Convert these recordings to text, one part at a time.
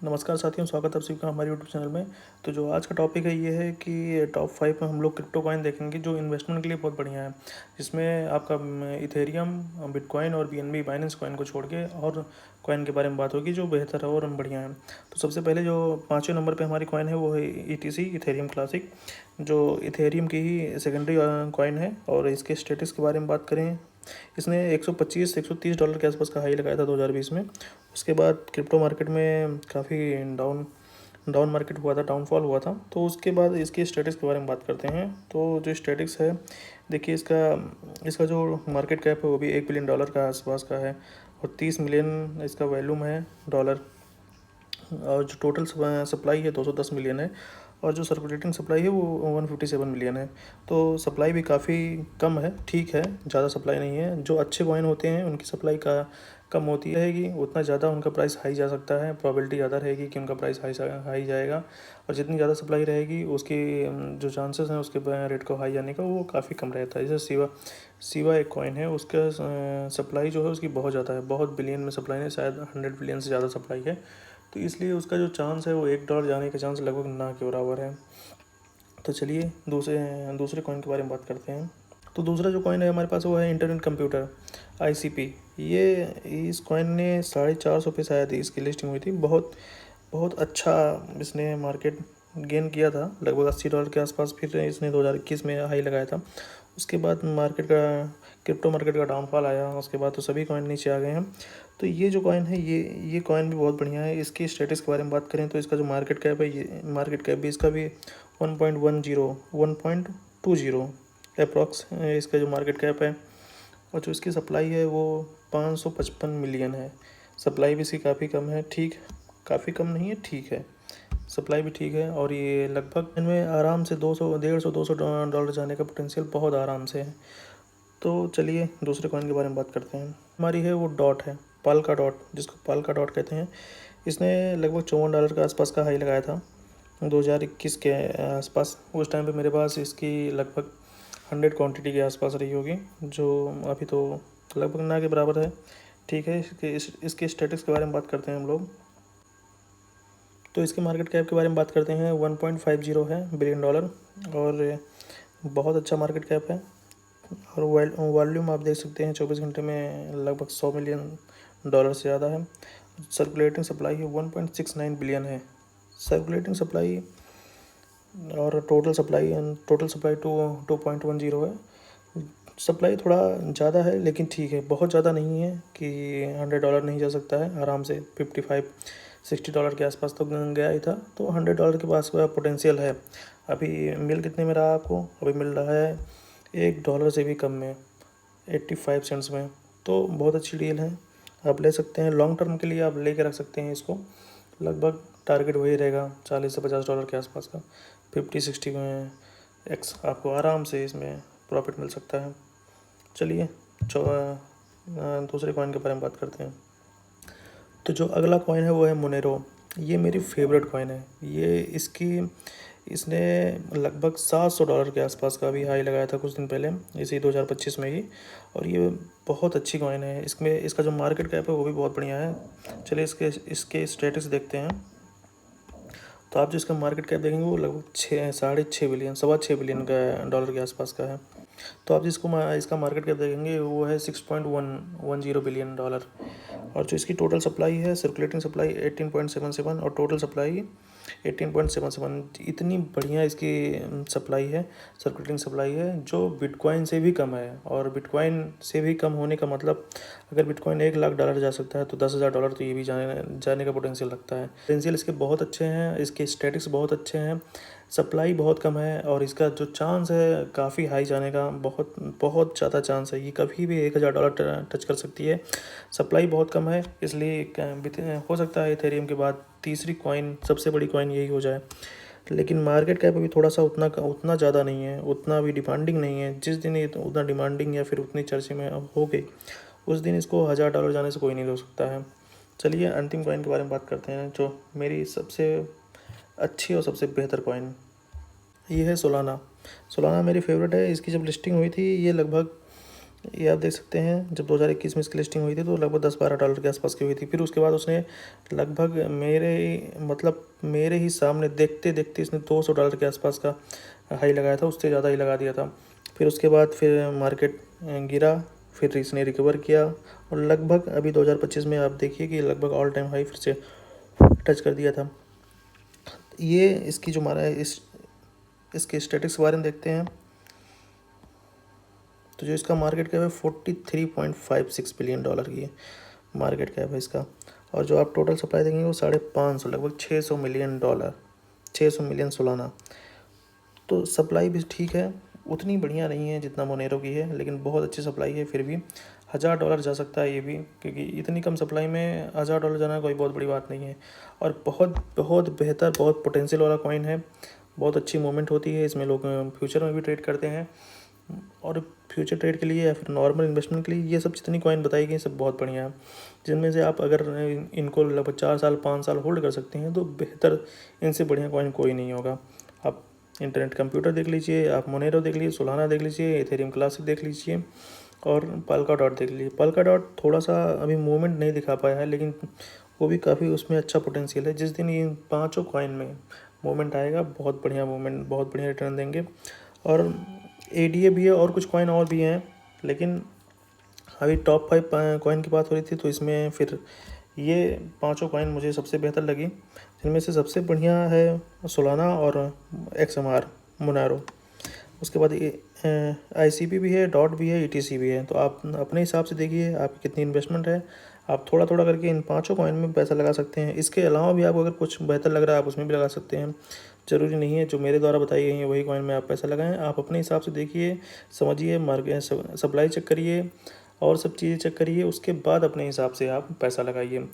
नमस्कार साथियों, स्वागत है आप सभी का हमारे यूट्यूब चैनल में। तो जो आज का टॉपिक है ये है कि टॉप 5 में हम लोग क्रिप्टो कॉइन देखेंगे जो इन्वेस्टमेंट के लिए बहुत बढ़िया है। जिसमें आपका इथेरियम, बिटकॉइन और बीएनबी बाइनेंस कॉइन को छोड़ के और कॉइन के बारे में बात होगी जो बेहतर है और बढ़िया है। तो सबसे पहले जो 5वें नंबर पे हमारी कॉइन है वो है ईटीसी, इथेरियम क्लासिक, जो इथेरियम की ही सेकेंडरी कॉइन है। और इसके स्टेटस के बारे में बात करें, इसने 125-130 डॉलर के आसपास का हाई लगाया था 2020 में। उसके बाद क्रिप्टो मार्केट में काफ़ी डाउन डाउन मार्केट हुआ था, डाउनफॉल हुआ था। तो उसके बाद इसके स्टेटस के बारे में बात करते हैं। तो जो स्टेटस है, देखिए इसका इसका जो मार्केट कैप है वो भी $1 बिलियन का आसपास का है और 30 मिलियन इसका वैल्यूम है डॉलर। और जो टोटल सप्लाई है 210 मिलियन है और जो सर्कुलेटिंग सप्लाई है वो 157 मिलियन है। तो सप्लाई भी काफ़ी कम है, ठीक है, ज़्यादा सप्लाई नहीं है। जो अच्छे कॉइन होते हैं उनकी सप्लाई का कम होती रहेगी, उतना ज़्यादा उनका प्राइस हाई जा सकता है, प्रोबेबिलिटी ज़्यादा रहेगी कि उनका प्राइस हाई जाएगा। और जितनी ज़्यादा सप्लाई रहेगी उसकी जो चांसेस हैं उसके रेट को हाई जाने का वो काफ़ी कम रहता है। जैसे सिवा एक कॉइन है, उसका सप्लाई जो है उसकी बहुत ज़्यादा है, बहुत बिलियन में सप्लाई है, शायद 100 बिलियन से ज़्यादा सप्लाई है। तो इसलिए उसका जो चांस है वो $1 जाने का चांस लगभग ना के बराबर है। तो चलिए दूसरे दूसरे कॉइन के बारे में बात करते हैं। तो दूसरा जो कॉइन है हमारे पास वो है इंटरनेट कंप्यूटर, आईसीपी। ये इस कॉइन ने 450 पे शायद इसकी लिस्टिंग हुई थी। बहुत बहुत अच्छा इसने मार्केट गेन किया था, लगभग $80 के आसपास। फिर इसने 2021 में हाई लगाया था। उसके बाद क्रिप्टो मार्केट का डाउनफॉल आया, उसके बाद तो सभी कॉइन नीचे आ गए हैं। तो ये जो कॉइन है ये कॉइन भी बहुत बढ़िया है। इसके स्टेटस के बारे में बात करें तो इसका जो मार्केट कैप है, ये मार्केट कैप भी इसका भी 1.20 अप्रॉक्स इसका जो मार्केट कैप है। और जो इसकी सप्लाई है वो 555 मिलियन है। सप्लाई भी इसकी काफ़ी कम है, ठीक, काफ़ी कम नहीं है, ठीक है, सप्लाई भी ठीक है। और ये लगभग इनमें आराम से 200, 150, $200 जाने का पोटेंशियल बहुत आराम से है। तो चलिए दूसरे कॉइन के बारे में बात करते हैं। हमारी है वो डॉट है, पाल्का डॉट, जिसको पाल्का डॉट कहते हैं। इसने लगभग $54 के आसपास का हाई लगाया था 2021 के आसपास। उस टाइम पे मेरे पास इसकी लगभग 100 क्वांटिटी के आसपास रही होगी, जो अभी तो लगभग ना के बराबर है, ठीक है। इसके स्टेटस के बारे में बात करते हैं हम लोग। तो इसके मार्केट कैप के बारे में बात करते हैं, 1.50 है बिलियन डॉलर और बहुत अच्छा मार्केट कैप है। और वॉल्यूम आप देख सकते हैं 24 घंटे में लगभग $100 मिलियन से ज़्यादा है। सर्कुलेटिंग सप्लाई है 1.69 बिलियन है सर्कुलेटिंग सप्लाई। और टोटल सप्लाई 2.10 है। सप्लाई थोड़ा ज़्यादा है लेकिन ठीक है, बहुत ज़्यादा नहीं है कि $100 नहीं जा सकता है, आराम से 55-60 डॉलर के आसपास तो गया ही था। तो $100 के पास का पोटेंशियल है। अभी मिल कितने में रहा आपको? अभी मिल रहा है $1 से भी कम में, 85 सेंट्स में। तो बहुत अच्छी डील है, आप ले सकते हैं। लॉन्ग टर्म के लिए आप ले कर रख सकते हैं इसको। लगभग टारगेट वही रहेगा $40 से $50 के आसपास का। 50-60 में एक्स आपको आराम से इसमें प्रॉफिट मिल सकता है। चलिए दूसरे कॉइन के बारे में बात करते हैं। तो जो अगला कॉइन है वो है मोनेरो। ये मेरी फेवरेट कॉइन है। इसने लगभग $700 के आसपास का भी हाई लगाया था कुछ दिन पहले, इसी 2025 में ही। और ये बहुत अच्छी कॉइन है। इसमें इसका जो मार्केट कैप है वो भी बहुत बढ़िया है। चलिए इसके स्टेटस देखते हैं। तो आप जो इसका मार्केट कैप देखेंगे वो लगभग 6.5 बिलियन, 6.25 बिलियन का डॉलर के आसपास का है। तो आप इसका मार्केट कैप देखेंगे वो है $6.110 बिलियन। और जो इसकी टोटल सप्लाई है, सर्कुलेटिंग सप्लाई 18.77 और टोटल सप्लाई 18.77। इतनी बढ़िया इसकी सप्लाई है, सर्कुलेटिंग सप्लाई है, जो बिटकॉइन से भी कम है। और बिटकॉइन से भी कम होने का मतलब, अगर बिटकॉइन $1,00,000 जा सकता है तो $10,000 तो ये भी जाने का पोटेंशियल रखता है। पोटेंशियल इसके बहुत अच्छे हैं, इसके स्टैटिक्स बहुत अच्छे हैं, सप्लाई बहुत कम है और इसका जो चांस है काफ़ी हाई जाने का, बहुत बहुत ज़्यादा चांस है। ये कभी भी $1,000 टच कर सकती है। सप्लाई बहुत कम है, इसलिए हो सकता है इथेरियम के बाद तीसरी कॉइन, सबसे बड़ी कॉइन यही हो जाए। लेकिन मार्केट कैप अभी थोड़ा सा उतना ज़्यादा नहीं है, उतना भी डिमांडिंग नहीं है। जिस दिन ये उतना डिमांडिंग या फिर उतनी चर्चे में हो गई, उस दिन इसको $1,000 जाने से कोई नहीं रोक सकता है। चलिए अंतिम कॉइन के बारे में बात करते हैं, जो मेरी सबसे अच्छी और सबसे बेहतर कॉइन, ये है सोलाना। सोलाना मेरी फेवरेट है। इसकी जब लिस्टिंग हुई थी ये लगभग ये आप देख सकते हैं, जब 2021 में इसकी लिस्टिंग हुई थी तो लगभग $10-12 के आसपास की हुई थी। फिर उसके बाद उसने लगभग मेरे ही सामने देखते देखते इसने $200 के आसपास का हाई लगाया था, उससे ज़्यादा ही लगा दिया था। फिर उसके बाद फिर मार्केट गिरा, फिर इसने रिकवर किया और लगभग अभी 2025 में आप देखिए कि लगभग ऑल टाइम हाई फिर से टच कर दिया था। ये इसकी जो हमारा इसके स्टेटिक्स के बारे में देखते हैं, तो जो इसका मार्केट कैप है $43.56 बिलियन की मार्केट कैप है इसका। और जो आप टोटल सप्लाई देखेंगे वो 550 लगभग $600 मिलियन, 600 मिलियन सालाना। तो सप्लाई भी ठीक है, उतनी बढ़िया नहीं है जितना मोनेरो की है, लेकिन बहुत अच्छी सप्लाई है। फिर भी $1000 जा सकता है ये भी, क्योंकि इतनी कम सप्लाई में $1000 जाना कोई बहुत बड़ी बात नहीं है। और बहुत बहुत बेहतर, बहुत पोटेंशियल वाला कॉइन है, बहुत अच्छी मूवमेंट होती है इसमें। लोग फ्यूचर में भी ट्रेड करते हैं, और फ्यूचर ट्रेड के लिए या फिर नॉर्मल इन्वेस्टमेंट के लिए ये सब जितनी कॉइन बताई गई सब बहुत बढ़िया है, जिनमें से आप अगर इनको लगभग 4 साल 5 साल होल्ड कर सकते हैं तो बेहतर, इनसे बढ़िया कॉइन कोई नहीं होगा। आप इंटरनेट कंप्यूटर देख लीजिए, आप मोनेरो देख लीजिए, सोलाना देख लीजिए, इथेरियम क्लासिक देख लीजिए और पल्का डॉट देख लीजिए। पल्का डॉट थोड़ा सा अभी मूवमेंट नहीं दिखा पाया है, लेकिन वो भी काफ़ी, उसमें अच्छा पोटेंशियल है। जिस दिन ये पाँचों कॉइन में मूवमेंट आएगा, बहुत बढ़िया मूवमेंट, बहुत बढ़िया रिटर्न देंगे। और एडीए भी है और कुछ कॉइन और भी हैं, लेकिन अभी टॉप 5 कॉइन की बात हो रही थी तो इसमें फिर ये पांचों कॉइन मुझे सबसे बेहतर लगी। जिनमें से सबसे बढ़िया है सोलाना और एक्सएमआर मोनारो। उसके बाद आईसीपी भी है, डॉट भी है, ईटीसी भी है। तो आप अपने हिसाब से देखिए आपकी कितनी इन्वेस्टमेंट है, आप थोड़ा थोड़ा करके इन पांचों कॉइन में पैसा लगा सकते हैं। इसके अलावा भी आपको अगर कुछ बेहतर लग रहा है आप उसमें भी लगा सकते हैं, ज़रूरी नहीं है जो मेरे द्वारा बताई गई है वही कॉइन में आप पैसा लगाएं। आप अपने हिसाब से देखिए, समझिए, मार्केट सप्लाई चेक करिए और सब चीज़ें चेक करिए, उसके बाद अपने हिसाब से आप पैसा लगाइए।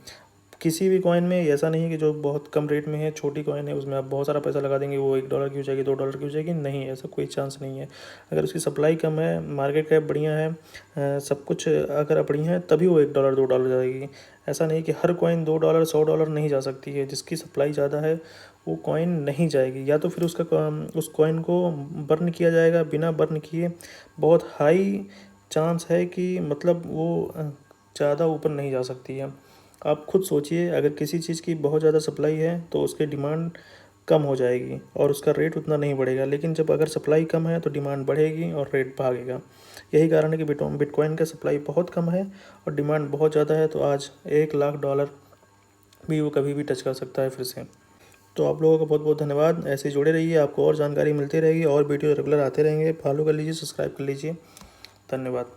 किसी भी कॉइन में ऐसा नहीं है कि जो बहुत कम रेट में है, छोटी कॉइन है, उसमें आप बहुत सारा पैसा लगा देंगे वो $1 की हो जाएगी, $2 की हो जाएगी, नहीं, ऐसा कोई चांस नहीं है। अगर उसकी सप्लाई कम है, मार्केट कैप बढ़िया है, सब कुछ अगर बढ़िया है, तभी वो $1 $2 जाएगी। ऐसा नहीं कि हर कॉइन $2 $100 नहीं जा सकती है। जिसकी सप्लाई ज़्यादा है वो कॉइन नहीं जाएगी, या तो फिर उस कॉइन को बर्न किया जाएगा, बिना बर्न किए बहुत हाई चांस है कि मतलब वो ज़्यादा ऊपर नहीं जा सकती है। आप खुद सोचिए, अगर किसी चीज़ की बहुत ज़्यादा सप्लाई है तो उसकी डिमांड कम हो जाएगी और उसका रेट उतना नहीं बढ़ेगा, लेकिन जब अगर सप्लाई कम है तो डिमांड बढ़ेगी और रेट भागेगा। यही कारण है कि बिटकॉइन का सप्लाई बहुत कम है और डिमांड बहुत ज़्यादा है। तो आज $1 लाख भी वो कभी भी टच कर सकता है फिर से। तो आप लोगों का बहुत बहुत धन्यवाद। ऐसे जुड़े रहिए, आपको और जानकारी मिलती रहेगी और वीडियो रेगुलर आते रहेंगे। फॉलो कर लीजिए, सब्सक्राइब कर लीजिए। धन्यवाद।